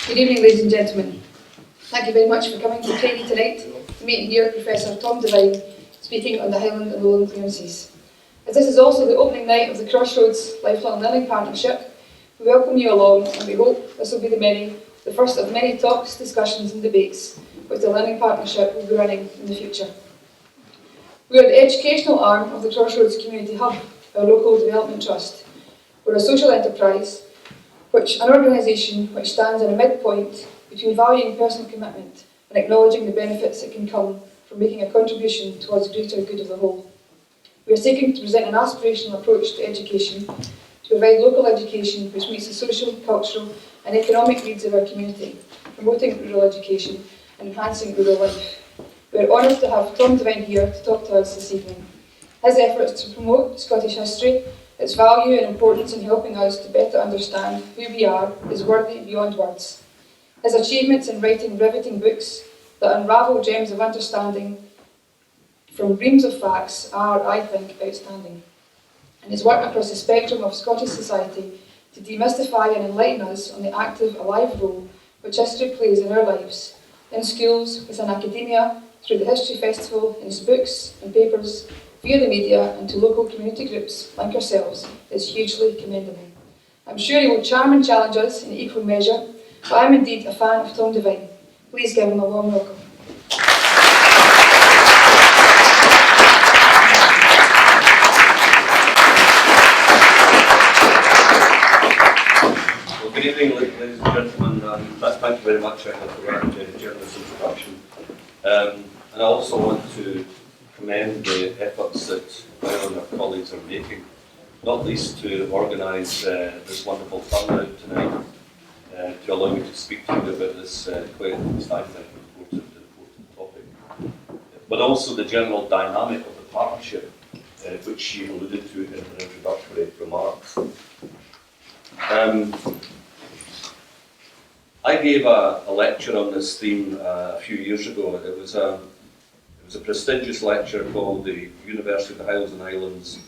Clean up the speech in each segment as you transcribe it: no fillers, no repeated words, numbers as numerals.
Good evening, ladies and gentlemen. Thank you very much for coming to training tonight to meet and hear Professor Tom Devine speaking on the Highland and Lowland clearances. As this is also the opening night of the Crossroads Lifelong Learning Partnership, we welcome you along and we hope this will be the first of many talks, discussions and debates which the Learning Partnership will be running in the future. We are the educational arm of the Crossroads Community Hub, our local development trust. We're a social enterprise, an organisation which stands in a midpoint between valuing personal commitment and acknowledging the benefits that can come from making a contribution towards the greater good of the whole. We are seeking to present an aspirational approach to education, to provide local education which meets the social, cultural and economic needs of our community, promoting rural education and enhancing rural life. We are honoured to have Tom Devine here to talk to us this evening. His efforts to promote Scottish history, its value and importance in helping us to better understand who we are, is worthy beyond words. His achievements in writing riveting books that unravel gems of understanding from reams of facts are, I think, outstanding. And his work across the spectrum of Scottish society to demystify and enlighten us on the active, alive role which history plays in our lives, in schools, within academia, through the History Festival, in his books and papers, via the media and to local community groups like ourselves, is hugely commendable. I'm sure he will charm and challenge us in equal measure, but I'm indeed a fan of Tom Devine. Please give him a warm welcome. Well, good evening, ladies and gentlemen. Thank you very much for that generous introduction. And I also want to commend the efforts that I and our colleagues are making, not least to organise this wonderful turnout tonight, to allow me to speak to you about this quite, at least I think, important topic, but also the general dynamic of the partnership, which she alluded to in her introductory remarks. I gave a lecture on this theme a few years ago. It was a prestigious lecture called the University of the Highlands and Highlands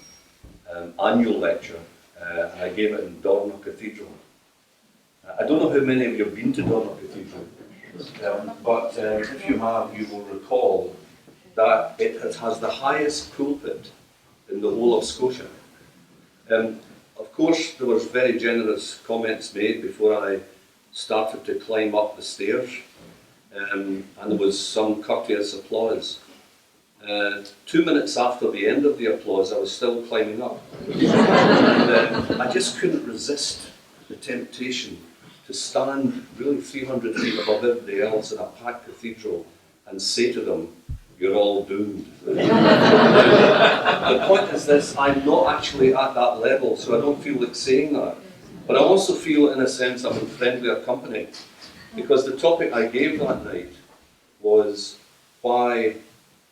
annual lecture, and I gave it in Dornoch Cathedral. I don't know how many of you have been to Dornoch Cathedral, but if you have, you will recall that it has the highest pulpit in the whole of Scotia. Of course, there was very generous comments made before I started to climb up the stairs, and there was some courteous applause. 2 minutes after the end of the applause, I was still climbing up. And, I just couldn't resist the temptation to stand really 300 feet above everybody else in a packed cathedral and say to them, "You're all doomed." The point is this: I'm not actually at that level, so I don't feel like saying that. But I also feel, in a sense, I'm in friendlier company, because the topic I gave that night was, why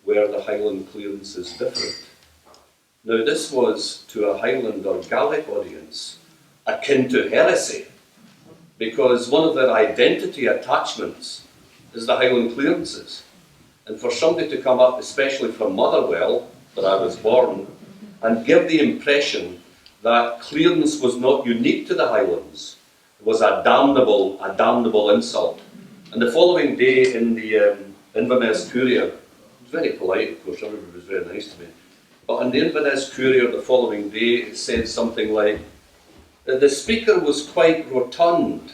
were the Highland clearances different? Now, this was to a Highland or Gaelic audience akin to heresy, because one of their identity attachments is the Highland clearances. And for somebody to come up, especially from Motherwell, where I was born, and give the impression that clearance was not unique to the Highlands, was a damnable insult. And the following day in the Inverness Courier, it was very polite, of course, everybody was very nice to me, but in the Inverness Courier the following day it said something like, "The speaker was quite rotund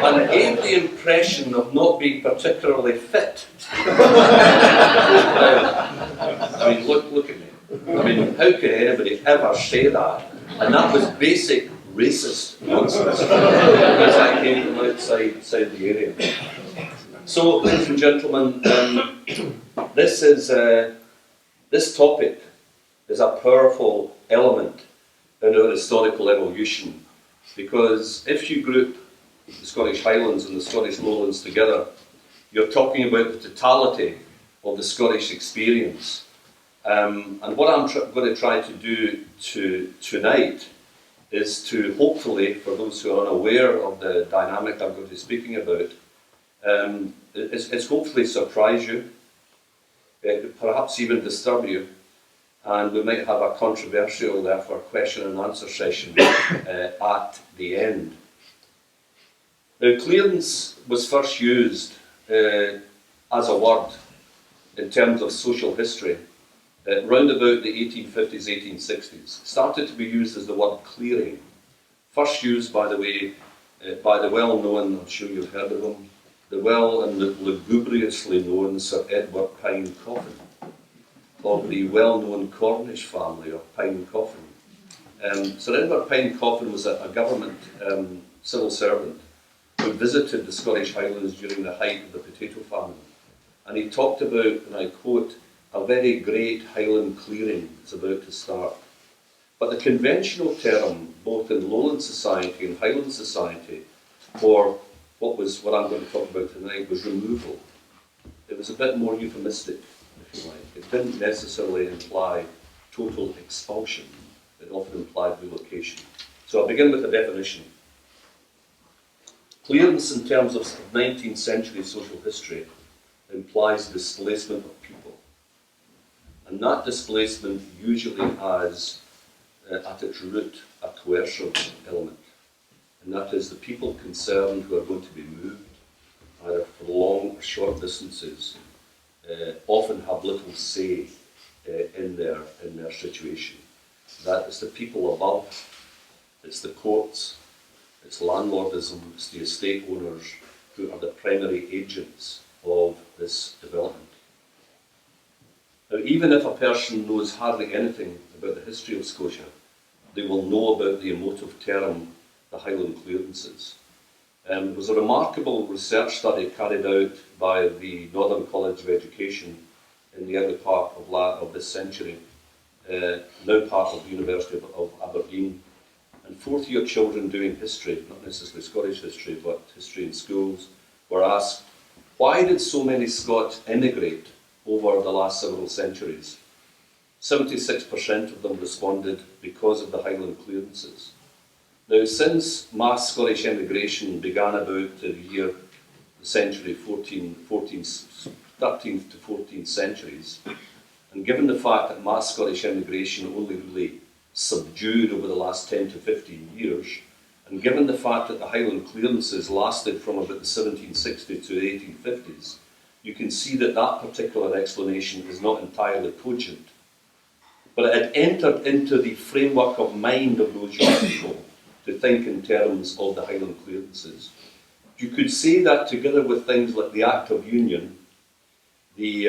and gave the impression of not being particularly fit." I mean, look at me. I mean, how could anybody ever say that? And that was basic racist nonsense, because I came from outside the area. So, ladies and gentlemen, this topic is a powerful element in our historical evolution, because if you group the Scottish Highlands and the Scottish Lowlands together, you're talking about the totality of the Scottish experience. And what I'm going to try to do tonight is to hopefully, for those who are unaware of the dynamic I'm going to be speaking about, is hopefully surprise you, perhaps even disturb you, and we might have a controversial, therefore, question and answer session at the end. Now, clearance was first used as a word in terms of social history round about the 1850s, 1860s. It started to be used as the word clearing. First used, by the way, by the well-known, I'm sure you've heard of him, the well and lugubriously known Sir Edward Pine Coffin, of the well-known Cornish family of Pine Coffin. Sir Edward Pine Coffin was a government civil servant who visited the Scottish Highlands during the height of the potato famine. And he talked about, and I quote, a very great Highland clearing is about to start. But the conventional term, both in Lowland society and Highland society, for what I'm going to talk about tonight, was removal. It was a bit more euphemistic, if you like. It didn't necessarily imply total expulsion. It often implied relocation. So I'll begin with a definition. Clearance in terms of 19th century social history implies displacement of people. And that displacement usually has, at its root, a coercive element. And that is the people concerned who are going to be moved, either for long or short distances, often have little say in their situation. That is the people above, it's the courts, it's landlordism, it's the estate owners who are the primary agents of this development. Now, even if a person knows hardly anything about the history of Scotia, they will know about the emotive term, the Highland Clearances. It was a remarkable research study carried out by the Northern College of Education in the early part of this century, now part of the University of Aberdeen. And fourth-year children doing history, not necessarily Scottish history, but history in schools, were asked, why did so many Scots emigrate over the last several centuries? 76% of them responded because of the Highland Clearances. Now, since mass Scottish emigration began about the century 13th to 14th centuries, and given the fact that mass Scottish emigration only really subdued over the last 10 to 15 years, and given the fact that the Highland Clearances lasted from about the 1760s to the 1850s, you can see that that particular explanation is not entirely cogent. But it had entered into the framework of mind of those young people to think in terms of the Highland Clearances. You could say that together with things like the Act of Union, the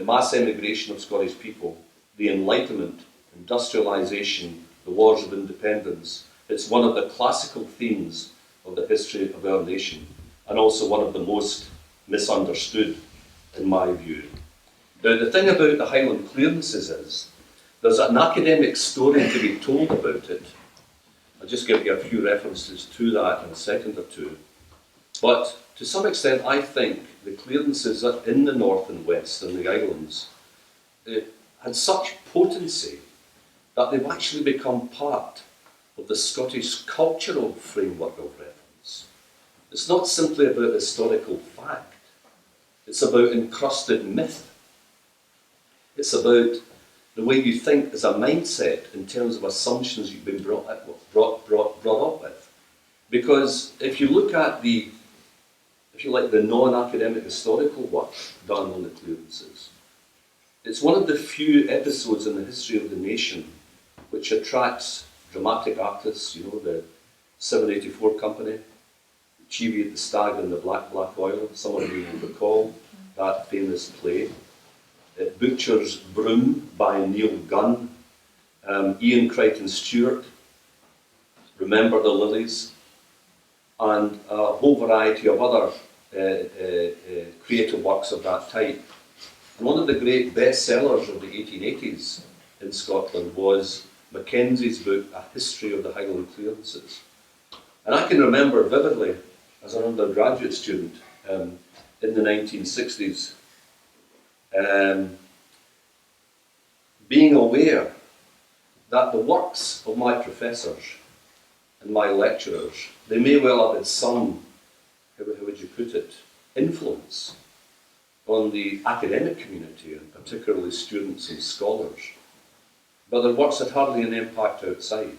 mass emigration of Scottish people, the Enlightenment, industrialisation, the wars of independence, it's one of the classical themes of the history of our nation, and also one of the most misunderstood, in my view. Now, the thing about the Highland Clearances is, there's an academic story to be told about it. I'll just give you a few references to that in a second or two. But to some extent, I think the clearances in the north and west and the islands had such potency that they've actually become part of the Scottish cultural framework of reference. It's not simply about historical fact. It's about encrusted myth. It's about the way you think as a mindset in terms of assumptions you've been brought up with. Because if you look at the non-academic historical work done on the clearances, it's one of the few episodes in the history of the nation which attracts dramatic artists, you know, the 784 Company, Cheeveat the Stag and the Black Oil, some of you will recall that famous play. Butcher's Broom by Neil Gunn, Ian Crichton Stewart, Remember the Lilies, and a whole variety of other creative works of that type. And one of the great bestsellers of the 1880s in Scotland was Mackenzie's book, A History of the Highland Clearances. And I can remember vividly, as an undergraduate student in the 1960s, being aware that the works of my professors and my lecturers, they may well have had some, how would you put it, influence on the academic community, and particularly students and scholars, but their works had hardly an impact outside.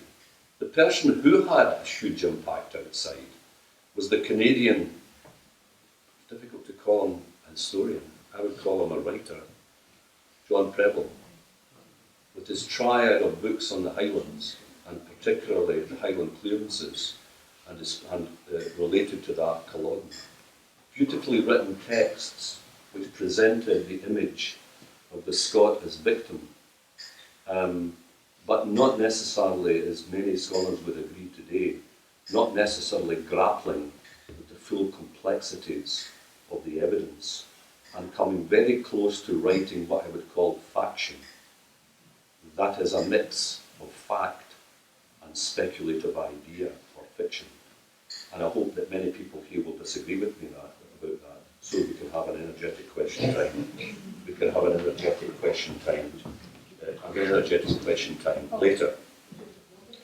The person who had a huge impact outside was the Canadian, difficult to call him a historian, I would call him a writer, John Preble, with his triad of books on the Highlands, and particularly the Highland Clearances, and related to that, Culloden. Beautifully written texts which presented the image of the Scot as victim, but not necessarily, as many scholars would agree today, not necessarily grappling with the full complexities of the evidence, and coming very close to writing what I would call faction. That is a mix of fact and speculative idea or fiction. And I hope that many people here will disagree with me about that, so we can have an energetic question time. We can have an energetic question time, later.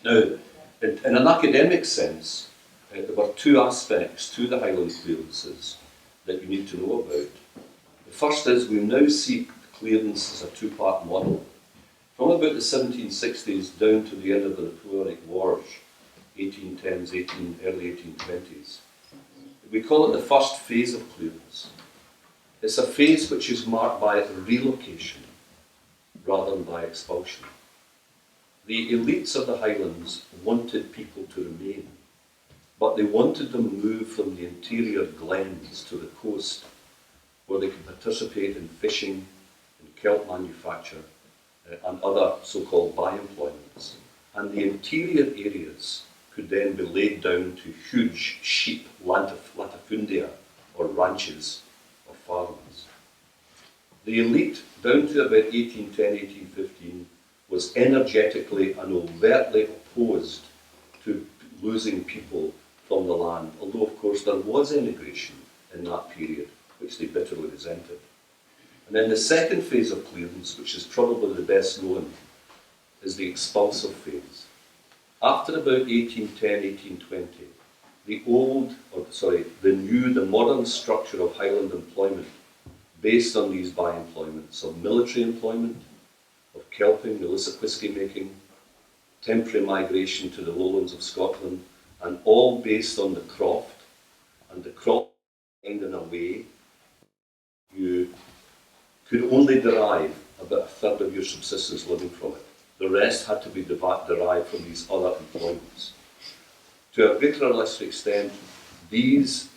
Now, in an academic sense, there were two aspects to the Highland clearances that you need to know about. The first is we now see clearance as a two-part model. From about the 1760s down to the end of the Napoleonic Wars, 1810s, early 1820s, we call it the first phase of clearance. It's a phase which is marked by relocation rather than by expulsion. The elites of the Highlands wanted people to remain, but they wanted them moved from the interior glens to the coast, where they could participate in fishing, in kelp manufacture, and other so-called by-employments. And the interior areas could then be laid down to huge sheep latifundia, or ranches of farmers. The elite, down to about 1810, 1815, was energetically and overtly opposed to losing people from the land, although of course there was immigration in that period, which they bitterly resented. And then the second phase of clearance, which is probably the best known, is the expulsive phase. After about 1810, 1820, the modern structure of Highland employment, based on these by-employments of military employment, of kelping, illicit whisky making, temporary migration to the lowlands of Scotland, and all based on the croft, and the croft in a way you could only derive about a third of your subsistence living from it. The rest had to be derived from these other employments. To a greater or lesser extent, these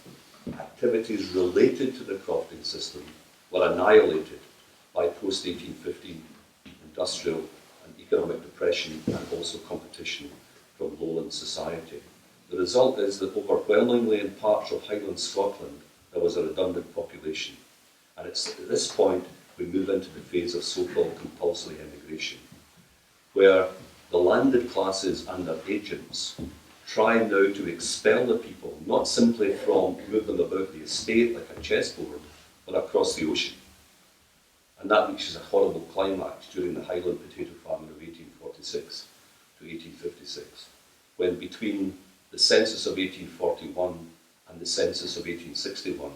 activities related to the crofting system were annihilated by post-1815 industrial and economic depression, and also competition from lowland society. The result is that overwhelmingly in parts of Highland Scotland there was a redundant population. And it's at this point we move into the phase of so-called compulsory emigration, where the landed classes and their agents try now to expel the people, not simply from move them about the estate like a chessboard, but across the ocean. And that reaches a horrible climax during the Highland potato famine of 1846 to 1856, when between the census of 1841 and the census of 1861,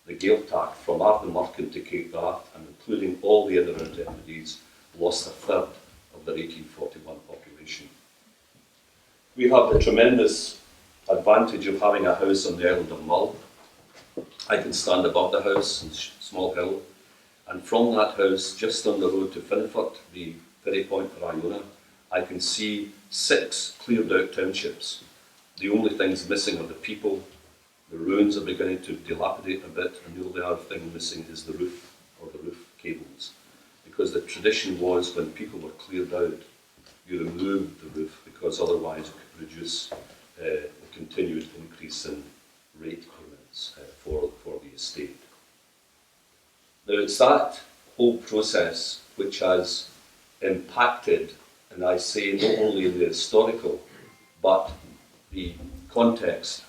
the Gaeltacht from Ardnamurchan to Cape Wrath, and including all the other antiquities, lost a third of their 1841 population. We have the tremendous advantage of having a house on the island of Mull. I can stand above the house on Small Hill, and from that house, just on the road to Finnefort, the ferry point for Iona, I can see 6 cleared out townships. The only things missing are the people. The ruins are beginning to dilapidate a bit, and the only other thing missing is the roof, or the roof cables. Because the tradition was, when people were cleared out, you removed the roof, because otherwise it could produce a continued increase in rate payments for the estate. Now it's that whole process which has impacted, and I say not only in the historical, but the context,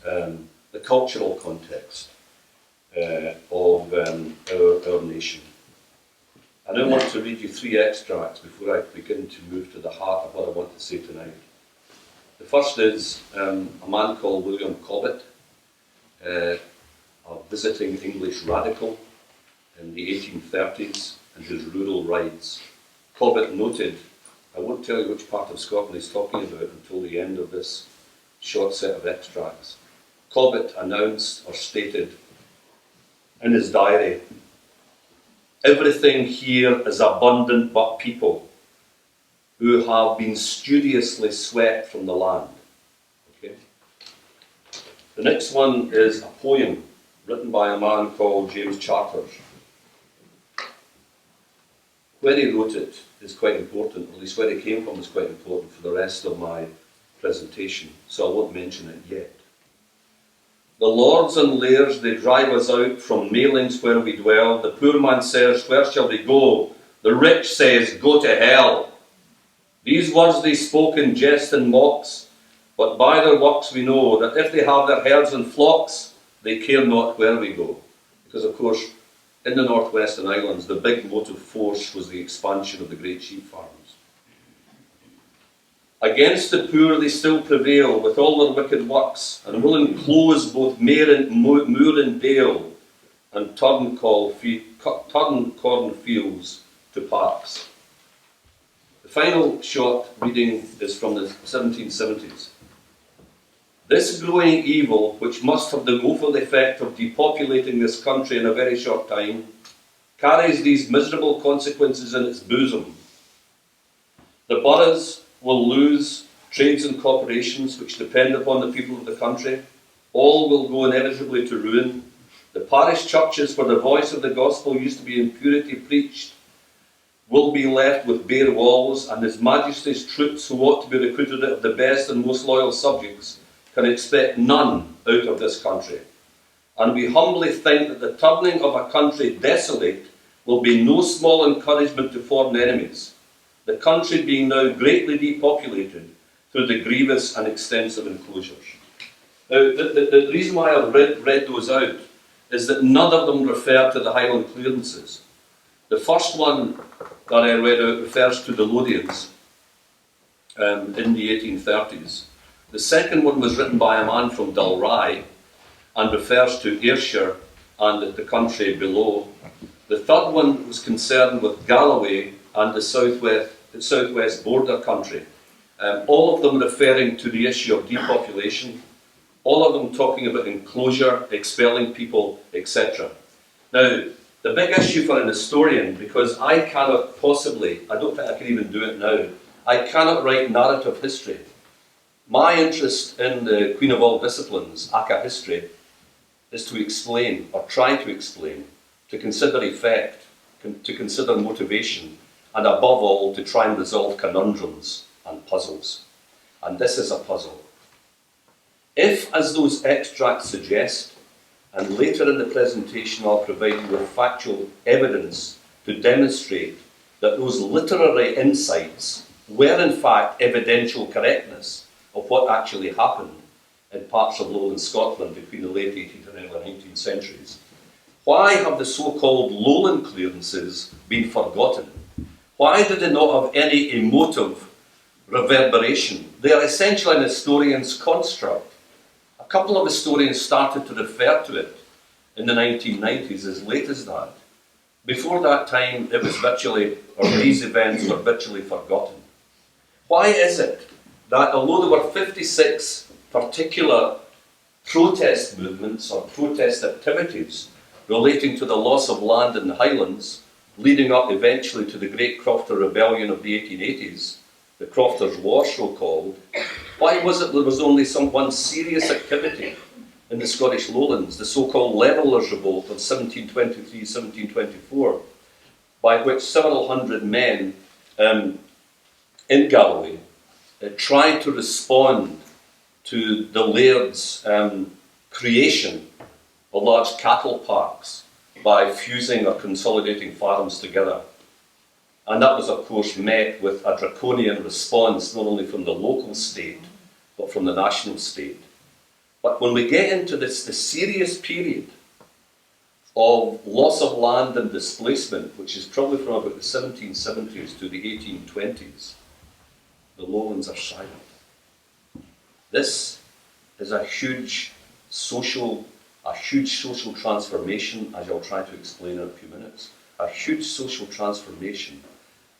the cultural context of our nation. I now want to read you 3 extracts before I begin to move to the heart of what I want to say tonight. The first is a man called William Cobbett, a visiting English radical in the 1830s, and his rural rides. Cobbett noted, I won't tell you which part of Scotland he's talking about until the end of this short set of extracts. Cobbett announced or stated in his diary, "Everything here is abundant but people who have been studiously swept from the land." Okay. The next one is a poem written by a man called James Charters. Where he wrote it is quite important, at least where he came from is quite important for the rest of my presentation, so I won't mention it yet. "The lords and lairs, they drive us out from mailings where we dwell. The poor man says, where shall we go? The rich says, go to hell. These words they spoke in jest and mocks, but by their works we know that if they have their herds and flocks, they care not where we go." Because of course, in the northwestern Highlands, the big motive force was the expansion of the great sheep farms. "Against the poor they still prevail with all their wicked works, and will enclose both moor and dale, and turn cornfields to parks." The final short reading is from the 1770s. "This growing evil, which must have the woeful effect of depopulating this country in a very short time, carries these miserable consequences in its bosom. The boroughs will lose trades and corporations which depend upon the people of the country. All will go inevitably to ruin. The parish churches where the voice of the gospel used to be in purity preached will be left with bare walls, and His Majesty's troops, who ought to be recruited out of the best and most loyal subjects, can expect none out of this country. And we humbly think that the turning of a country desolate will be no small encouragement to foreign enemies, the country being now greatly depopulated through the grievous and extensive enclosures." Now, the reason why I've read those out is that none of them refer to the Highland clearances. The first one that I read out refers to the Lowlands in the 1830s. The second one was written by a man from Dalry and refers to Ayrshire and the country below. The third one was concerned with Galloway and the southwest border country. All of them referring to the issue of depopulation, all of them talking about enclosure, expelling people, etc. Now, the big issue for an historian, because I cannot possibly, I don't think I can even do it now, I cannot write narrative history. My interest in the Queen of all disciplines, aka history, is to explain, or try to explain, to consider effect, to consider motivation, and above all, to try and resolve conundrums and puzzles. And this is a puzzle. If, as those extracts suggest, and later in the presentation I'll provide you with factual evidence to demonstrate that those literary insights were in fact evidential correctness of what actually happened in parts of Lowland Scotland between the late 18th and early 19th centuries. Why have the so-called Lowland clearances been forgotten? Why did they not have any emotive reverberation? They are essentially an historian's construct. A couple of historians started to refer to it in the 1990s, as late as that. Before that time, it was virtually, or these events were virtually forgotten. Why is it that although there were 56 particular protest movements or protest activities relating to the loss of land in the Highlands, leading up eventually to the Great Crofter Rebellion of the 1880s, the Crofters' War so-called, why was it there was only one serious activity in the Scottish Lowlands, the so-called Levellers' Revolt of 1723-1724, by which several hundred men in Galloway tried to respond to the Laird's creation of large cattle parks by fusing or consolidating farms together. And that was, of course, met with a draconian response, not only from the local state, but from the national state. But when we get into this serious period of loss of land and displacement, which is probably from about the 1770s to the 1820s, the Lowlands are silent. This is a huge social transformation, as I'll try to explain in a few minutes. A huge social transformation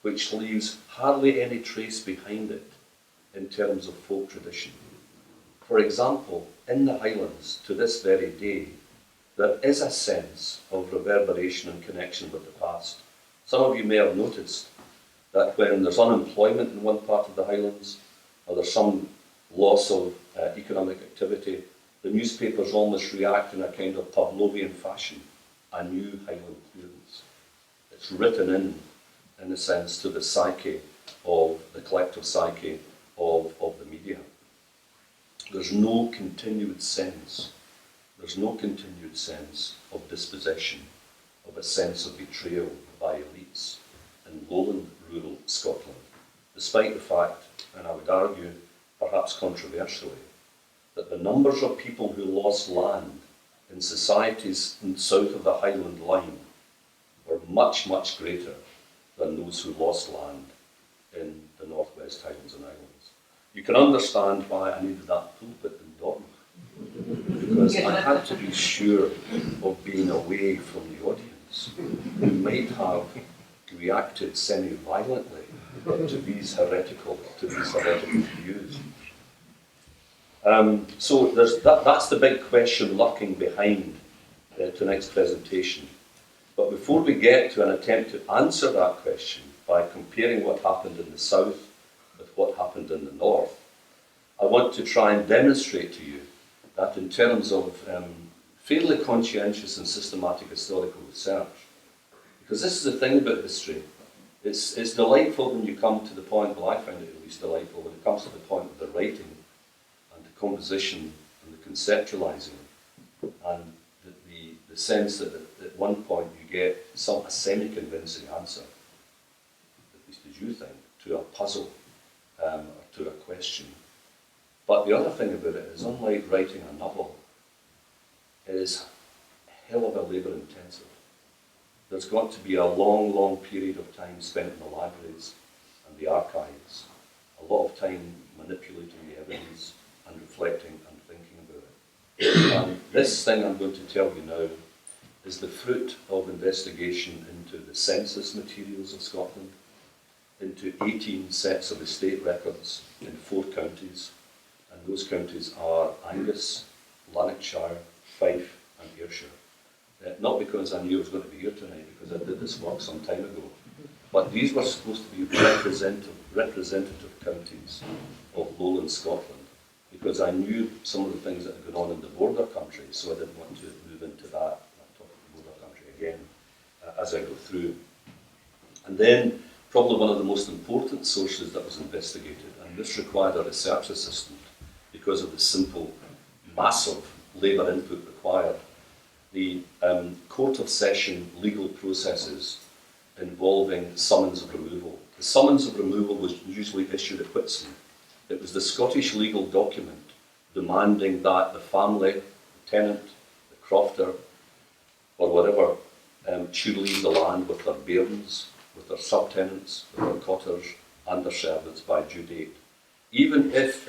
which leaves hardly any trace behind it in terms of folk tradition. For example, in the Highlands, to this very day, there is a sense of reverberation and connection with the past. Some of you may have noticed that when there's unemployment in one part of the Highlands, or there's some loss of economic activity, the newspapers almost react in a kind of Pavlovian fashion, a new Highland clearance. It's written in a sense, to the psyche of the collective psyche of the media. There's no continued sense of dispossession, of a sense of betrayal by elites in lowland rural Scotland, despite the fact, and I would argue, perhaps controversially, that the numbers of people who lost land in societies in south of the Highland line were much, much greater than those who lost land in the northwest Highlands and Islands. You can understand why I needed that pulpit in Dornoch, because I had to be sure of being away from the audience who might have reacted semi-violently to these heretical views. So that's the big question lurking behind tonight's presentation. But before we get to an attempt to answer that question by comparing what happened in the south with what happened in the north, I want to try and demonstrate to you that in terms of fairly conscientious and systematic historical research, because this is the thing about history, it's delightful when you come to the point, well I find it at least delightful, when it comes to the point of the writing and the composition and the conceptualising and the sense that at one point you get a semi-convincing answer, at least as you think, to a puzzle or to a question. But the other thing about it is, unlike writing a novel, it is a hell of a labour intensive. There's got to be a long, long period of time spent in the libraries and the archives, a lot of time manipulating the evidence and reflecting and thinking about it. And this thing I'm going to tell you now is the fruit of investigation into the census materials of Scotland, into 18 sets of estate records in 4 counties, and those counties are Angus, Lanarkshire, Fife and Ayrshire. Not because I knew I was going to be here tonight, because I did this work some time ago, but these were supposed to be representative counties of lowland Scotland, because I knew some of the things that had gone on in the border countries, so I didn't want to move into that topic of the border country again as I go through. And then, probably one of the most important sources that was investigated, and this required a research assistant because of the simple, massive labour input required, the Court of Session legal processes involving summons of removal. The summons of removal was usually issued at Whitsun. It was the Scottish legal document demanding that the family, the tenant, the crofter, or whatever, should leave the land with their bairns, with their subtenants, with their cotters, and their servants by due date. Even if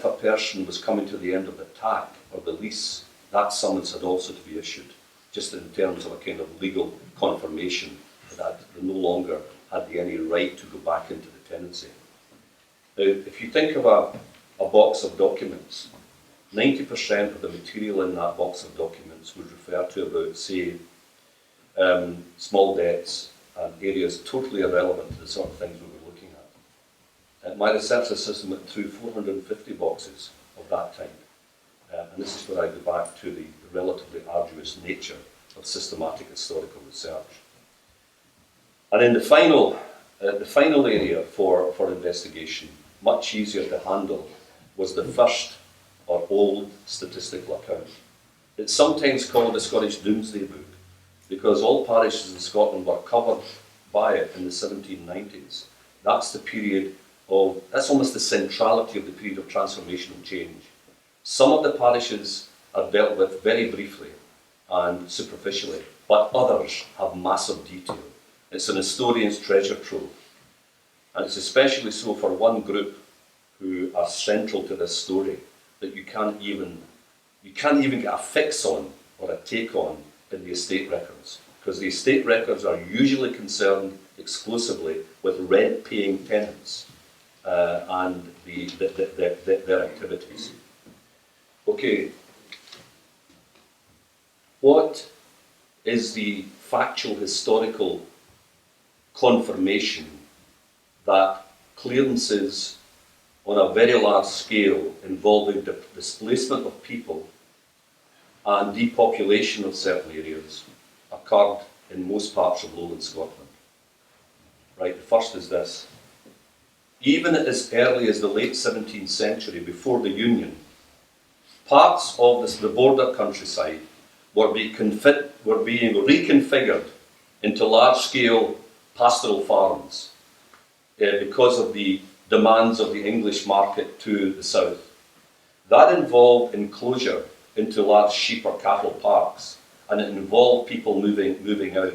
a person was coming to the end of the tack or the lease, that summons had also to be issued, just in terms of a kind of legal confirmation that they no longer had any right to go back into the tenancy. Now, if you think of a box of documents, 90% of the material in that box of documents would refer to about, say, small debts and areas totally irrelevant to the sort of things we were looking at. My research assistant went through 450 boxes of that type. And this is where I go back to the relatively arduous nature of systematic historical research. And in the final area for investigation, much easier to handle, was the first or old statistical account. It's sometimes called the Scottish Domesday Book, because all parishes in Scotland were covered by it in the 1790s. That's the period that's almost the centrality of the period of transformational change. Some of the parishes are dealt with very briefly and superficially, but others have massive detail. It's an historian's treasure trove. And it's especially so for one group who are central to this story that you can't even get a fix on or a take on in the estate records, because the estate records are usually concerned exclusively with rent-paying tenants. and their activities. Okay, what is the factual historical confirmation that clearances on a very large scale involving the displacement of people and depopulation of certain areas occurred in most parts of Lowland Scotland? Right, the first is this. Even as early as the late 17th century, before the Union, parts of the border countryside were being reconfigured into large-scale pastoral farms because of the demands of the English market to the south. That involved enclosure into large sheep or cattle parks, and it involved people moving out.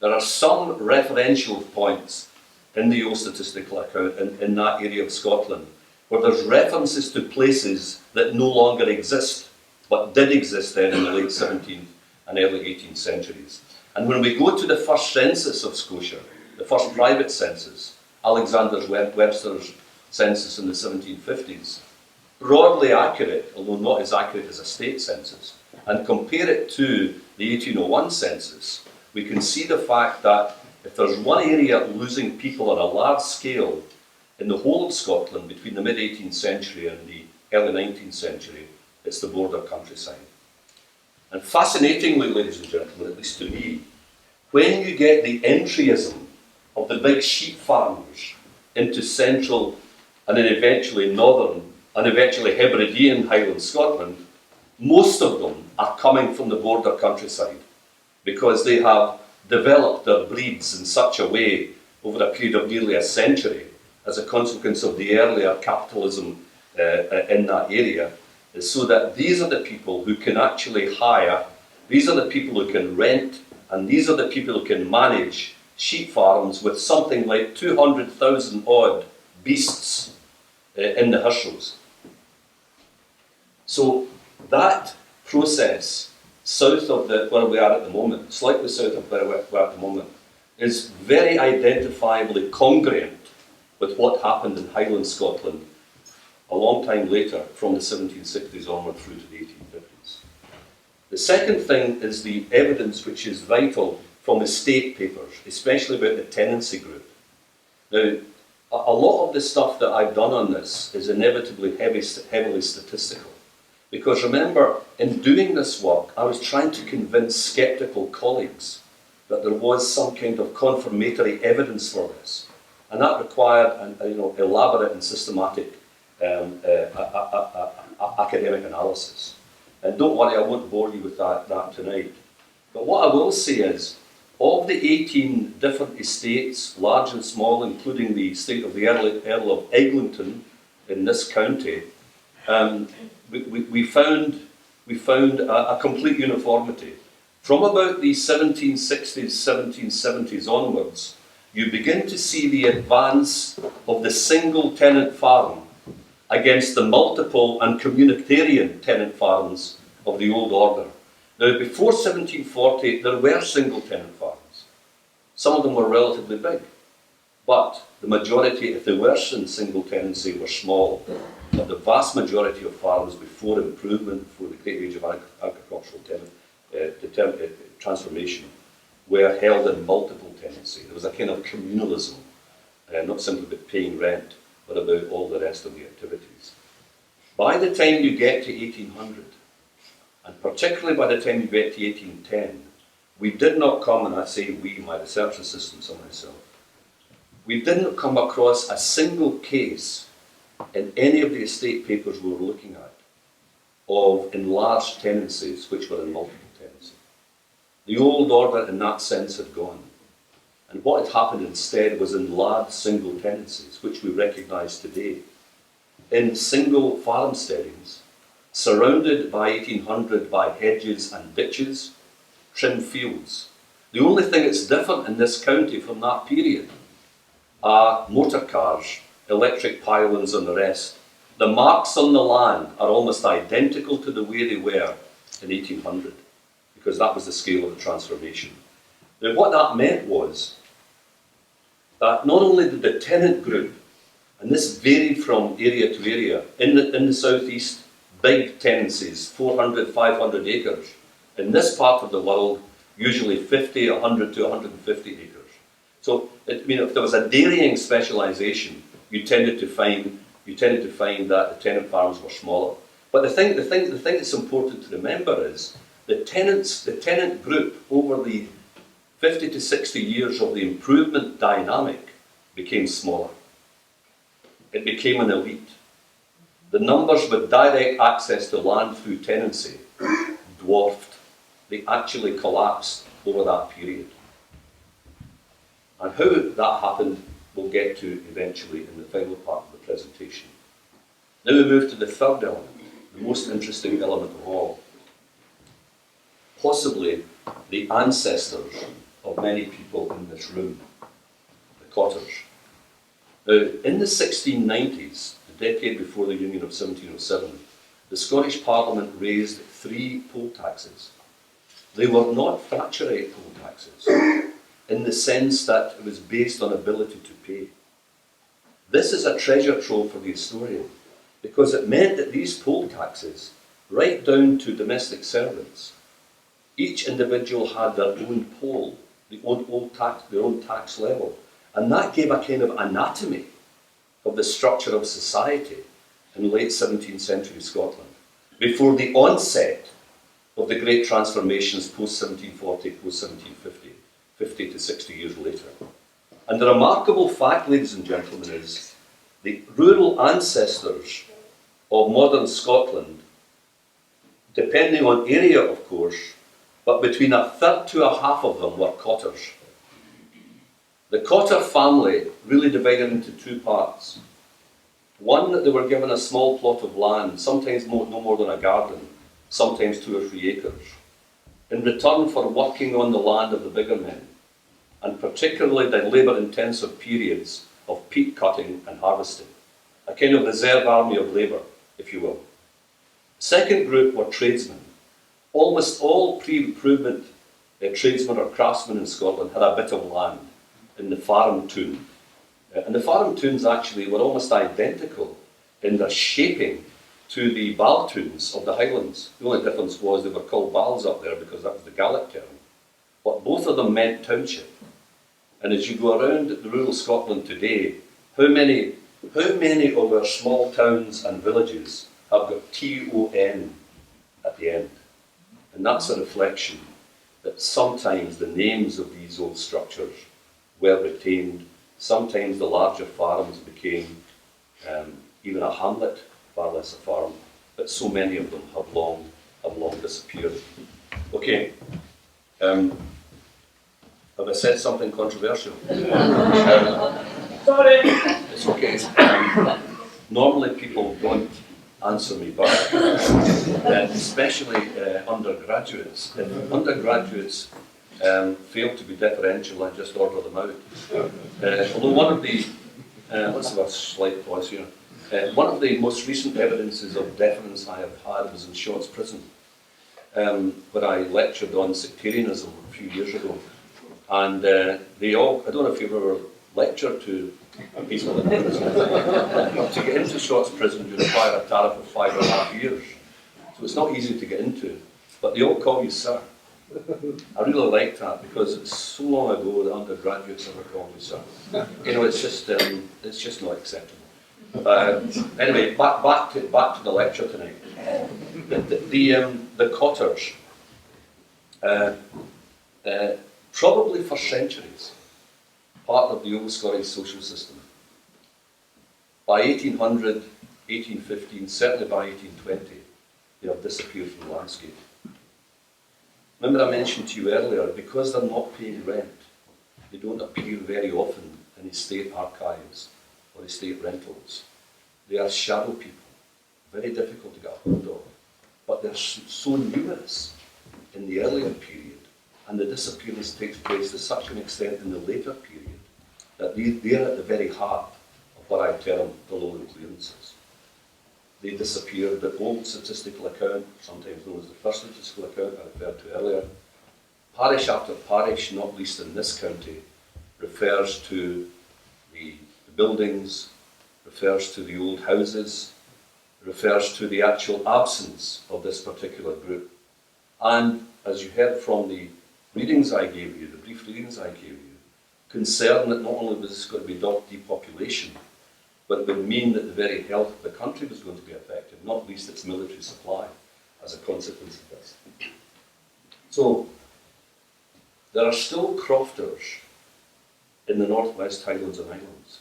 There are some referential points in the old statistical account in that area of Scotland where there's references to places that no longer exist, but did exist then in the late 17th and early 18th centuries. And when we go to the first census of Scotia, the first private census, Alexander Webster's census in the 1750s, broadly accurate, although not as accurate as a state census, and compare it to the 1801 census, we can see the fact that if there's one area losing people on a large scale in the whole of Scotland between the mid-18th century and the early 19th century, it's the border countryside. And fascinatingly, ladies and gentlemen, at least to me, when you get the entryism of the big sheep farmers into central and then eventually northern and eventually Hebridean Highland Scotland, most of them are coming from the border countryside because they have developed their breeds in such a way over a period of nearly a century as a consequence of the earlier capitalism in that area, so that these are the people who can actually hire, these are the people who can rent, and these are the people who can manage sheep farms with something like 200,000 odd beasts in the Herschels. So that process south of where we are at the moment, slightly south of where we're at the moment, is very identifiably congruent with what happened in Highland Scotland a long time later, from the 1760s onward through to the 1850s. The second thing is the evidence which is vital from estate papers, especially about the tenancy group. Now, a lot of the stuff that I've done on this is inevitably heavily statistical. Because remember, in doing this work, I was trying to convince sceptical colleagues that there was some kind of confirmatory evidence for this. And that required an elaborate and systematic academic analysis. And don't worry, I won't bore you with that tonight. But what I will say is, of the 18 different estates, large and small, including the estate of the Earl of Eglinton in this county, we found a complete uniformity. From about the 1760s, 1770s onwards, you begin to see the advance of the single tenant farm against the multiple and communitarian tenant farms of the old order. Now, before 1740, there were single tenant farms. Some of them were relatively big, but the majority, if they were in single tenancy, were small. But the vast majority of farms before improvement, before the great age of agricultural transformation, were held in multiple tenancy. There was a kind of communalism, not simply about paying rent, but about all the rest of the activities. By the time you get to 1800, and particularly by the time you get to 1810, we did not come, and I say we, my research assistants and myself, we didn't come across a single case in any of the estate papers we were looking at of enlarged tenancies which were in multiple tenancy. The old order in that sense had gone. And what had happened instead was enlarged single tenancies, which we recognise today, in single farmsteadings, surrounded by 1800 by hedges and ditches, trim fields. The only thing that's different in this county from that period are motor cars, electric pylons and the rest. The marks on the land are almost identical to the way they were in 1800, because that was the scale of the transformation. Now, what that meant was that not only did the tenant group And this varied from area to area. In the southeast, big tenancies, 400, 500 acres. In this part of the world, usually 50, 100 to 150 acres. So, if there was a dairying specialisation, you tended to find that the tenant farms were smaller. But the thing that's important to remember is the tenant group over the 50 to 60 years of the improvement dynamic became smaller. It became an elite. The numbers with direct access to land through tenancy dwarfed. They actually collapsed over that period. And how that happened, we'll get to eventually in the final part of the presentation. Now we move to the third element, the most interesting element of all. Possibly the ancestors of many people in this room, the cotters. Now, in the 1690s, the decade before the Union of 1707, the Scottish Parliament raised 3 poll taxes. They were not Thatcherite poll taxes, in the sense that it was based on ability to pay. This is a treasure trove for the historian, because it meant that these poll taxes, right down to domestic servants, each individual had their own poll, their own tax level, and that gave a kind of anatomy of the structure of society in late 17th century Scotland, before the onset of the great transformations post-1740, post-1750, 50 to 60 years later. And the remarkable fact, ladies and gentlemen, is the rural ancestors of modern Scotland, depending on area, of course, but between a third to a half of them were cotters. The cotter family really divided into 2 parts. One, that they were given a small plot of land, sometimes no more than a garden, sometimes 2 or 3 acres, in return for working on the land of the bigger men, and particularly the labour-intensive periods of peat cutting and harvesting, a kind of reserve army of labour, if you will. The second group were tradesmen. Almost all pre-improvement tradesmen or craftsmen in Scotland had a bit of land in the farm tune. And the farm tunes actually were almost identical in their shaping to the ball tunes of the Highlands. The only difference was they were called balls up there because that was the Gaelic term. But both of them meant township. And as you go around the rural Scotland today, how many of our small towns and villages have got T-O-N at the end? And that's a reflection that sometimes the names of these old structures were retained. Sometimes the larger farms became even a hamlet, far less a farm, but so many of them have long disappeared. Okay, have I said something controversial? Sorry. It's okay. Normally people don't answer me back, especially undergraduates. If undergraduates fail to be deferential, I just order them out. Although one of the, let's have a slight pause here. One of the most recent evidences of deference I have had was in Shotts Prison, where I lectured on sectarianism a few years ago. And they all, I don't know if you've ever lectured to people in prison. To get into Shotts Prison, you require a tariff of 5.5 years. So it's not easy to get into, but they all call you sir. I really like that because it's so long ago that undergraduates ever called me sir. You know, it's just not acceptable. Anyway, back to the lecture tonight. The cotters, probably for centuries, part of the old Scottish social system. By 1800, 1815, certainly by 1820, they have disappeared from the landscape. Remember I mentioned to you earlier, because they're not paying rent, they don't appear very often in estate archives or estate rentals. They are shadow people, very difficult to get hold of, but they're so numerous in the earlier period, and the disappearance takes place to such an extent in the later period that they're at the very heart of what I term the Lowland clearances. They disappeared. The old statistical account, sometimes known as the first statistical account I referred to earlier, parish after parish, not least in this county, refers to the buildings, refers to the old houses, refers to the actual absence of this particular group. And as you heard from the readings I gave you, the brief readings I gave you, concern that not only was this going to be depopulation, but it would mean that the very health of the country was going to be affected, not least its military supply as a consequence of this. So, there are still crofters in the Northwest Highlands and Islands,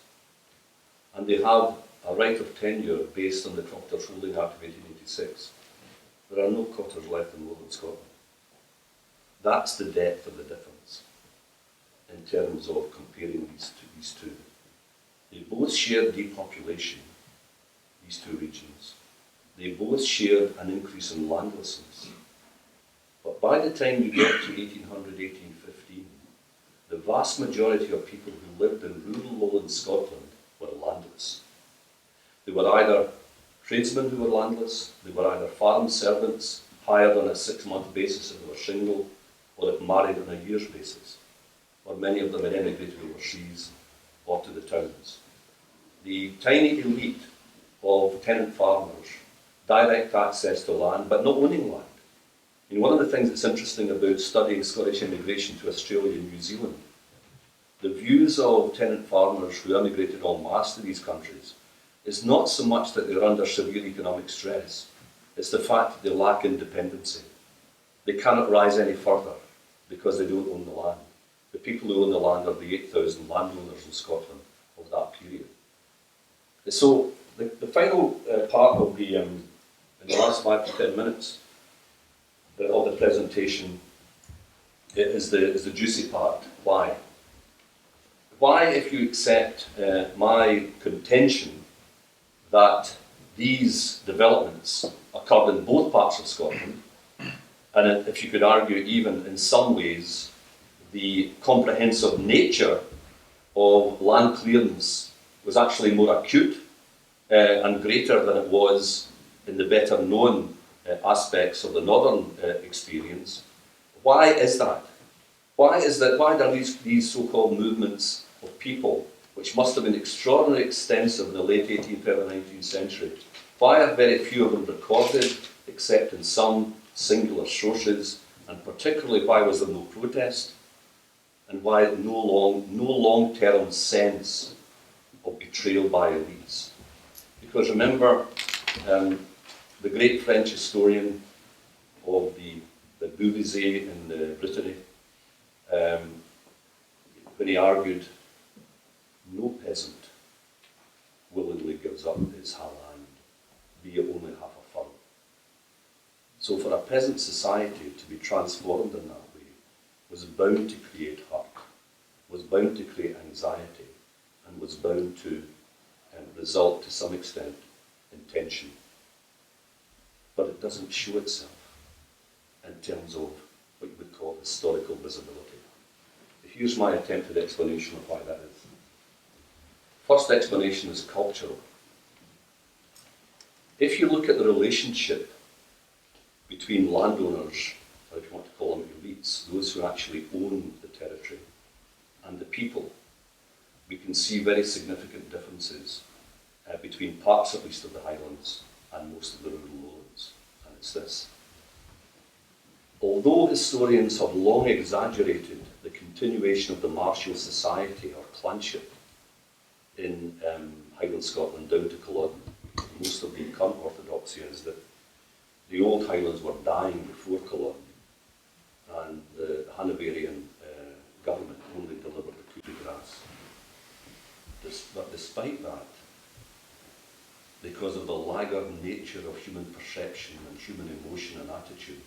and they have a right of tenure based on the Crofters Holding Act of 1886. There are no cotters left in Lowland Scotland. That's the depth of the difference in terms of comparing these two. They both shared depopulation, these two regions. They both shared an increase in landlessness. But by the time you get to 1800, 1815, the vast majority of people who lived in rural Lowland Scotland were landless. They were either tradesmen who were landless, they were either farm servants hired on a 6-month basis if they were single, or if married on a year's basis, or many of them had emigrated overseas or to the towns. The tiny elite of tenant farmers, direct access to land, but not owning land. One of the things that's interesting about studying Scottish immigration to Australia and New Zealand, the views of tenant farmers who emigrated en masse to these countries is not so much that they're under severe economic stress, it's the fact that they lack independency. They cannot rise any further because they don't own the land. The people who own the land are the 8,000 landowners in Scotland of that period. So the final part of in the last 5 to 10 minutes of the presentation is the juicy part. Why? Why, if you accept my contention that these developments occurred in both parts of Scotland, and if you could argue even in some ways the comprehensive nature of land clearance was actually more acute and greater than it was in the better known aspects of the northern experience. Why is that? Why are these so-called movements of people, which must have been extraordinarily extensive in the late 18th, early 19th century, why are very few of them recorded, except in some singular sources, and particularly why was there no protest, and why no long-term sense of betrayal by elites? Because remember, the great French historian of the Beauvaisis in Brittany, when he argued, no peasant willingly gives up his Highland, be it only half a furrow. So for a peasant society to be transformed in that way was bound to create hurt, was bound to create anxiety, and was bound to result to some extent in tension. But it doesn't show itself in terms of what you would call historical visibility. Here's my attempted explanation of why that is. First explanation is cultural. If you look at the relationship between landowners, or if you want to call them elites, those who actually own the territory, and the people, we can see very significant differences between parts, at least, of the Highlands and most of the rural lowlands. And it's this. Although historians have long exaggerated the continuation of the martial society or clanship in Highland Scotland down to Culloden, most of the current orthodoxy is that the old Highlands were dying before Culloden, and the Hanoverian government only delivered the coup de grace. But despite that, because of the laggard nature of human perception and human emotion and attitude,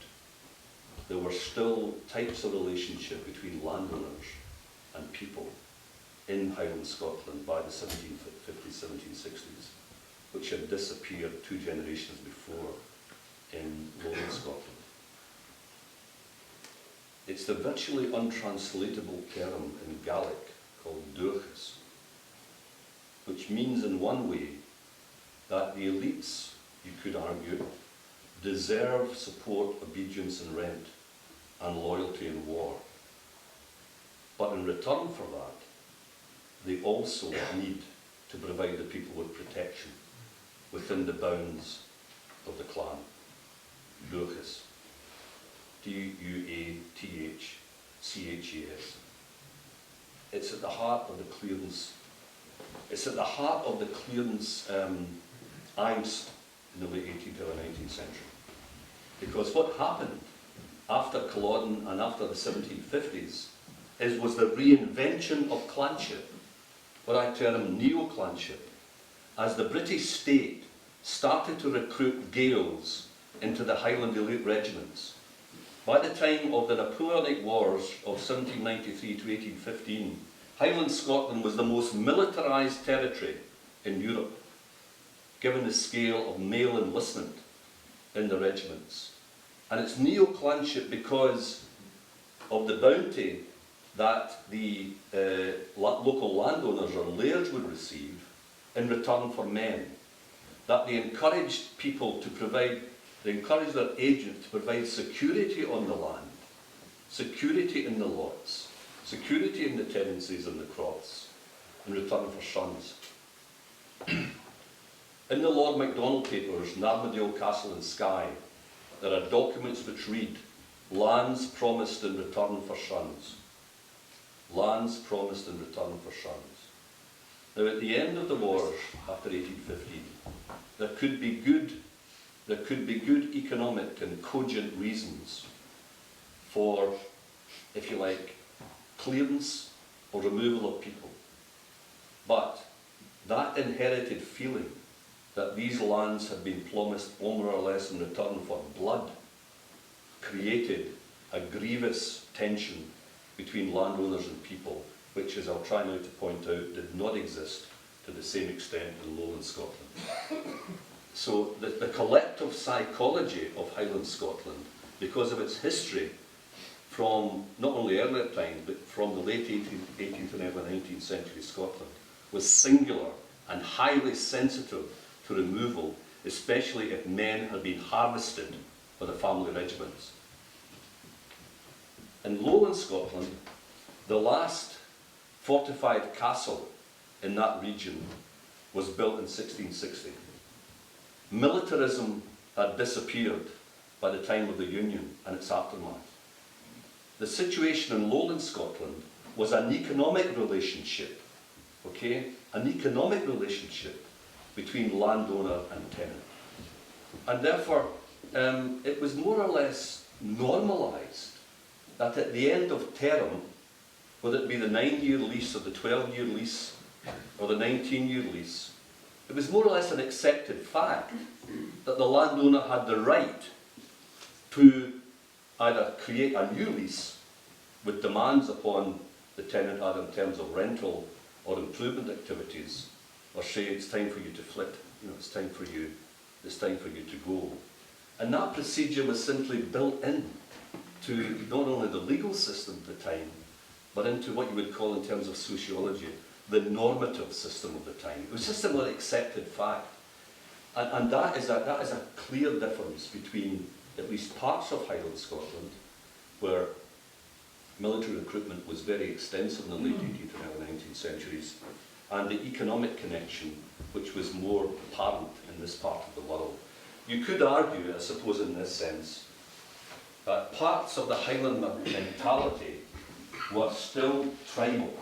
there were still types of relationship between landowners and people in Highland Scotland by the 1750s, 1760s, which had disappeared 2 generations before in Lowland Scotland. It's the virtually untranslatable term in Gaelic called duachas, which means in one way that the elites, you could argue, deserve support, obedience and rent, and loyalty in war. But in return for that, they also need to provide the people with protection within the bounds of the clan. Duachas. D-U-A-T-H-C-H-A-S. It's at the heart of the Clearlances. It's at the heart of the Clearlances angst in the late 18th or 19th century. Because what happened after Culloden and after the 1750s was the reinvention of clanship, what I term neo-clanship, as the British state started to recruit Gaels into the Highland elite regiments. By the time of the Napoleonic Wars of 1793 to 1815, Highland Scotland was the most militarised territory in Europe, given the scale of male enlistment in the regiments. And it's neo-clanship because of the bounty that the local landowners or lairds would receive in return for men. That they encouraged people to provide, they encouraged their agents to provide security on the land, security in the lots, security in the tenancies and the crofts, in return for sons. In the Lord Macdonald papers, Armadale Castle and Skye, there are documents which read, lands promised in return for sons. Lands promised in return for sons. Now at the end of the wars, after 1815, there could be good economic and cogent reasons for, if you like, clearance or removal of people. But that inherited feeling that these lands had been promised more or less in return for blood created a grievous tension between landowners and people, which, as I'll try now to point out, did not exist to the same extent in Lowland Scotland. So the collective psychology of Highland Scotland, because of its history from not only earlier times, but from the late 18th and early 19th century Scotland, was singular and highly sensitive to removal, especially if men had been harvested for the family regiments. In Lowland Scotland, the last fortified castle in that region was built in 1660. Militarism had disappeared by the time of the Union and its aftermath. The situation in Lowland Scotland was an economic relationship, okay? An economic relationship between landowner and tenant. And therefore, it was more or less normalised that at the end of term, whether it be the 9-year lease or the 12-year lease or the 19-year lease, it was more or less an accepted fact that the landowner had the right to either create a new lease with demands upon the tenant either in terms of rental or improvement activities, or say it's time for you to flit, it's time for you to go. And that procedure was simply built in to not only the legal system at the time, but into what you would call in terms of sociology, the normative system of the time. It was just an accepted fact. And that is a clear difference between at least parts of Highland Scotland, where military recruitment was very extensive in the late 18th and early 19th centuries, and the economic connection, which was more apparent in this part of the world. You could argue, I suppose in this sense, that parts of the Highland mentality were still tribal,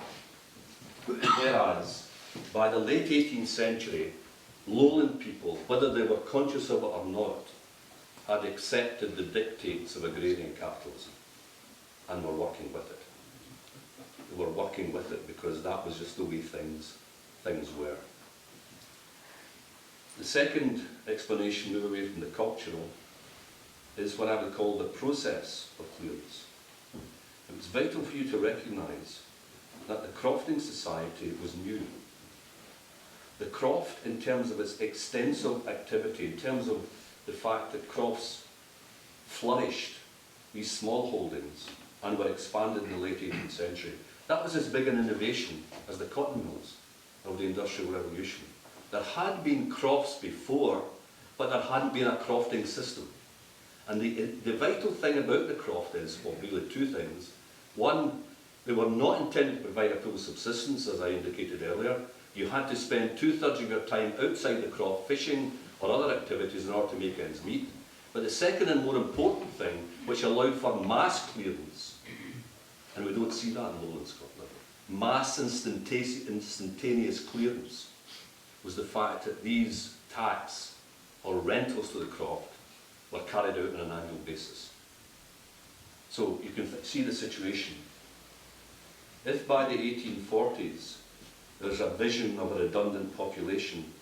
whereas by the late 18th century, Lowland people, whether they were conscious of it or not, had accepted the dictates of agrarian capitalism and were working with it. They were working with it because that was just the way things were. The second explanation, move away from the cultural, is what I would call the process of clearance. It was vital for you to recognise that the crofting society was new. The croft, in terms of its extensive activity, in terms of the fact that crofts flourished, these small holdings, and were expanded in the late 18th century, that was as big an innovation as the cotton mills of the Industrial Revolution. There had been crofts before, but there hadn't been a crofting system. And the vital thing about the croft is, well, really two things. One, they were not intended to provide a full subsistence, as I indicated earlier, You had to spend 2/3 of your time outside the croft fishing or other activities in order to make ends meet. But the second and more important thing, which allowed for mass clearance, and we don't see that in Lowland Scotland, mass instantaneous clearance, was the fact that these tax or rentals to the croft were carried out on an annual basis. So you can see the situation. If by the 1840s there's a vision of a redundant population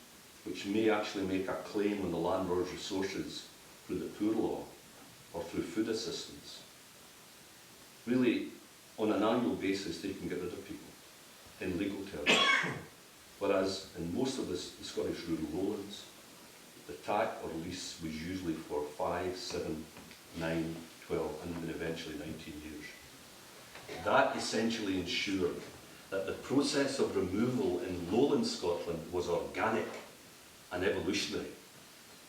which may actually make a claim on the landlord's resources through the poor law or through food assistance, really on an annual basis they can get rid of people in legal terms. Whereas in most of the Scottish rural lowlands, the tax or lease was usually for 5, 7, 9, 12 and even eventually 19 years. That essentially ensured that the process of removal in lowland Scotland was organic and evolutionary.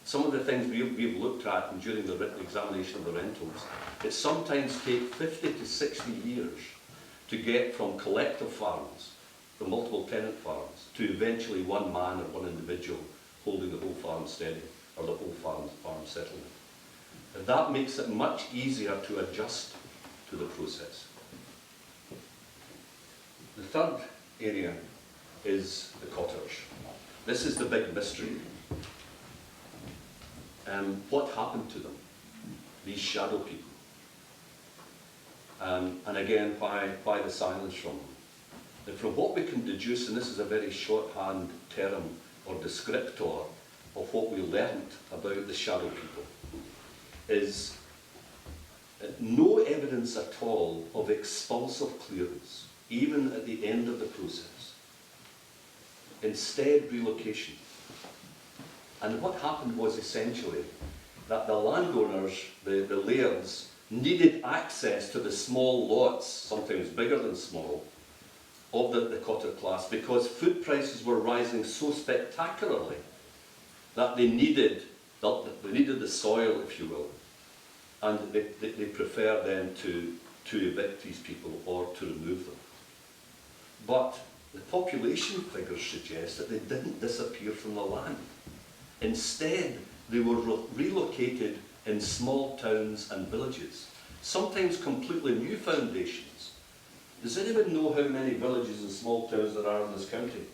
Some of the things we've looked at and during the examination of the rentals, it sometimes takes 50 to 60 years to get from collective farms, the multiple tenant farms, to eventually one man or one individual holding the whole farm steady or the whole farm settlement. And that makes it much easier to adjust to the process. The third area is the cotters. This is the big mystery. What happened to them? These shadow people. And again, why the silence from them? And from what we can deduce, and this is a very shorthand term or descriptor of what we learnt about the shadow people, is no evidence at all of expulsive clearance, even at the end of the process. Instead, relocation. And what happened was essentially that the landowners, the lairds, needed access to the small lots, sometimes bigger than small, of the cotter class because food prices were rising so spectacularly that they needed the soil, if you will, and they preferred then to evict these people or to remove them. But the population figures suggest that they didn't disappear from the land. Instead, they were relocated in small towns and villages, sometimes completely new foundations. Does anyone know how many villages and small towns there are in this county?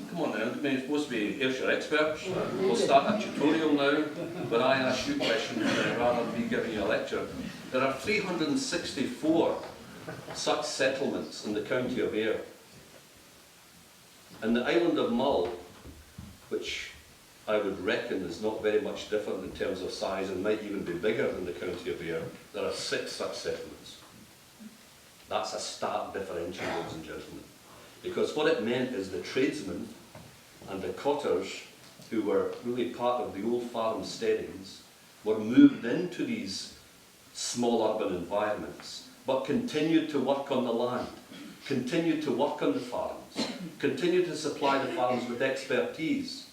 Come on now, I mean, it's supposed to be here's your experts. We'll start a tutorial now where I ask you questions rather than me giving you a lecture. There are 364 such settlements in the county of Ayr. And the island of Mull, which I would reckon is not very much different in terms of size and might even be bigger than the county of Ayr, there are 6 such settlements. That's a stark differential, ladies and gentlemen. Because what it meant is the tradesmen and the cotters, who were really part of the old farm steadings, were moved into these small urban environments, but continued to work on the land, continued to work on the farms, continued to supply the farms with expertise,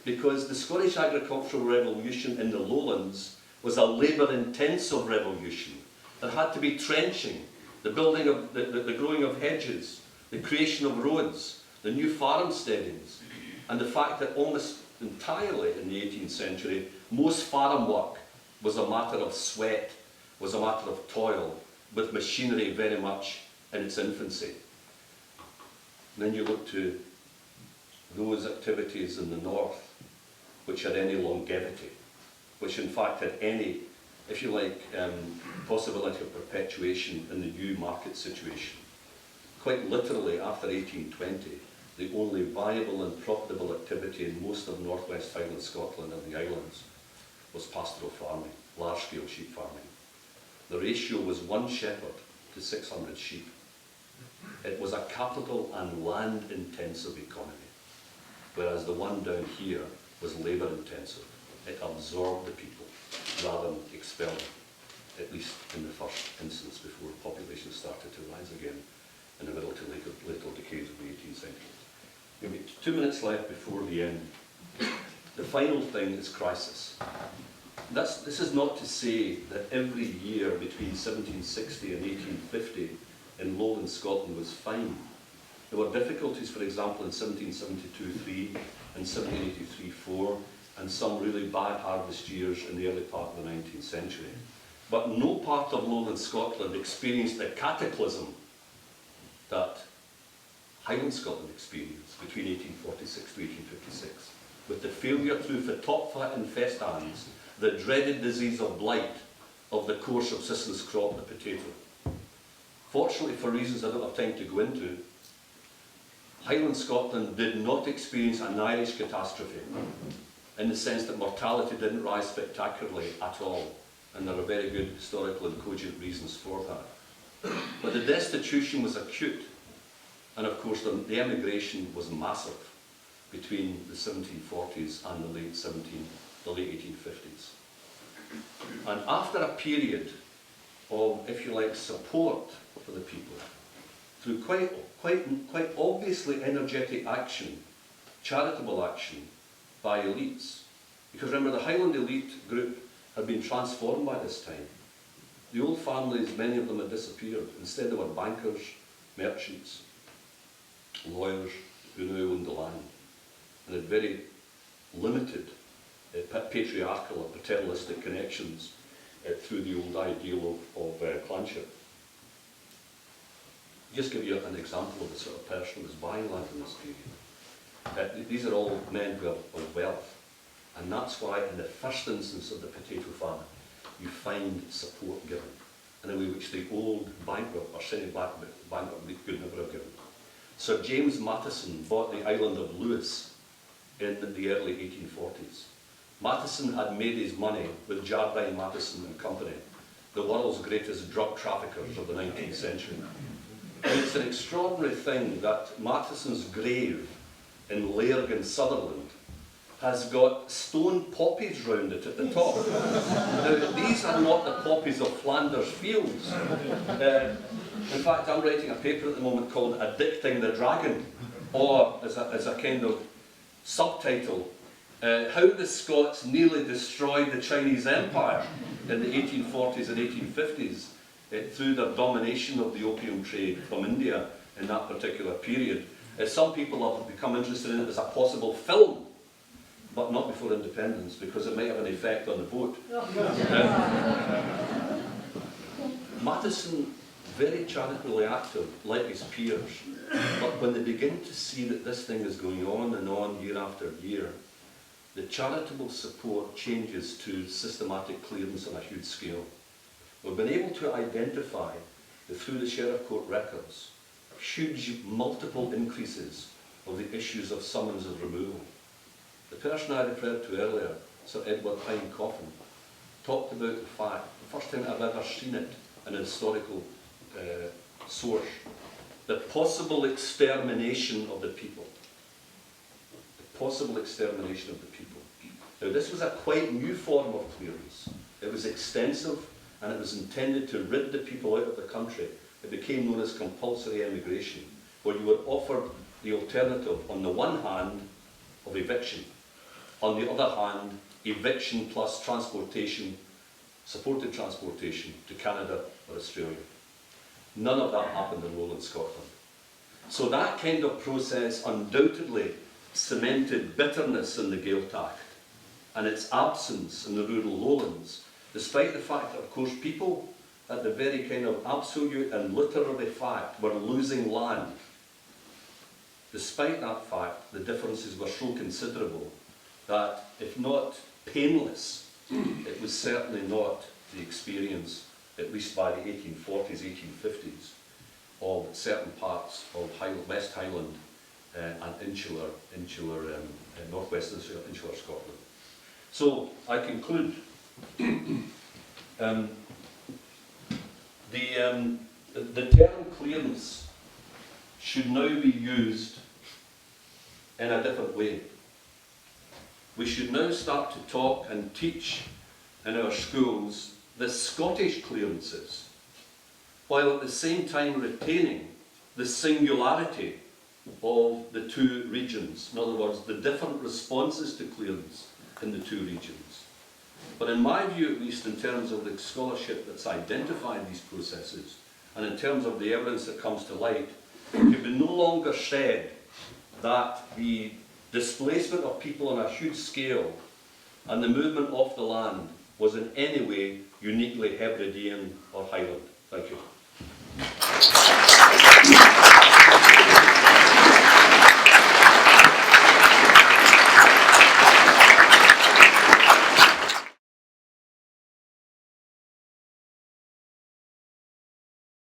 because the Scottish agricultural revolution in the lowlands was a labour-intensive revolution. There had to be trenching, the building of the growing of hedges, the creation of roads, the new farm steadings, and the fact that almost entirely in the 18th century, most farm work was a matter of sweat, was a matter of toil, with machinery very much in its infancy. And then you look to those activities in the north which had any longevity, which in fact had any, if you like, possibility of perpetuation in the new market situation. Quite literally, after 1820, the only viable and profitable activity in most of northwest Highland Scotland and the Highlands was pastoral farming, large-scale sheep farming. The ratio was 1 shepherd to 600 sheep. It was a capital and land-intensive economy, whereas the one down here was labour-intensive. It absorbed the people rather than expel them, at least in the first instance before population started to rise again in the middle to later decades of the 18th century. Maybe 2 minutes left before the end. The final thing is crisis. This is not to say that every year between 1760 and 1850 in lowland Scotland was fine. There were difficulties, for example, in 1772-3 and 1783-4, and some really bad harvest years in the early part of the 19th century. But no part of lowland Scotland experienced the cataclysm that Highland Scotland experienced between 1846 to 1856, with the failure through phytophthora infestans, the dreaded disease of blight of the core subsistence crop, the potato. Fortunately, for reasons I don't have time to go into, Highland Scotland did not experience an Irish catastrophe, in the sense that mortality didn't rise spectacularly at all, and there are very good historical and cogent reasons for that. But the destitution was acute, and of course the emigration was massive between the 1740s and the late 1850s. And after a period of, if you like, support for the people, through quite obviously energetic action, charitable action by elites, because remember the Highland elite group had been transformed by this time. The old families, many of them had disappeared. Instead they were bankers, merchants, lawyers who now owned the land, and had very limited patriarchal or paternalistic connections through the old ideal of clanship. Just give you an example of the sort of person who was buying land in this period. These are all men who are of wealth, and that's why in the first instance of the potato famine you find support given, in a way which the old bankrupt or semi-bankrupt could never have given. Sir James Matheson bought the island of Lewis in the early 1840s. Matheson had made his money with Jardine Matheson and Company, the world's greatest drug traffickers of the 19th century. And it's an extraordinary thing that Matheson's grave in Lairg in Sutherland has got stone poppies round it at the top. Now, these are not the poppies of Flanders Fields. In fact, I'm writing a paper at the moment called Addicting the Dragon, or as a kind of subtitle, How the Scots Nearly Destroyed the Chinese Empire in the 1840s and 1850s through their domination of the opium trade from India in that particular period. Some people have become interested in it as a possible film, but not before independence, because it might have an effect on the vote. Matheson, very charitably active, like his peers, but when they begin to see that this thing is going on and on year after year, the charitable support changes to systematic clearance on a huge scale. We've been able to identify, through the Sheriff Court records, huge multiple increases of the issues of summonses removal. The person I referred to earlier, Sir Edward Hine Coffin, talked about the fact, the first time I've ever seen it in a historical source, the possible extermination of the people. The possible extermination of the people. Now this was a quite new form of clearance. It was extensive, and it was intended to rid the people out of the country. It became known as compulsory emigration, where you were offered the alternative, on the one hand, of eviction. On the other hand, eviction plus transportation, supported transportation to Canada or Australia. None of that happened in lowland Scotland. So that kind of process undoubtedly cemented bitterness in the Gaeltacht and its absence in the rural lowlands, despite the fact that, of course, people at the very kind of absolute and literary fact were losing land. Despite that fact, the differences were so considerable that, if not painless, it was certainly not the experience, at least by the 1840s, 1850s, of certain parts of West Highland and insular northwest insular Scotland. So I conclude. The term clearance should now be used in a different way. We should now start to talk and teach in our schools the Scottish clearances, while at the same time retaining the singularity of the two regions. In other words, the different responses to clearance in the two regions. But in my view, at least in terms of the scholarship that's identified these processes, and in terms of the evidence that comes to light, it be no longer said that the displacement of people on a huge scale and the movement off the land was in any way uniquely Hebridean or Highland. Thank you.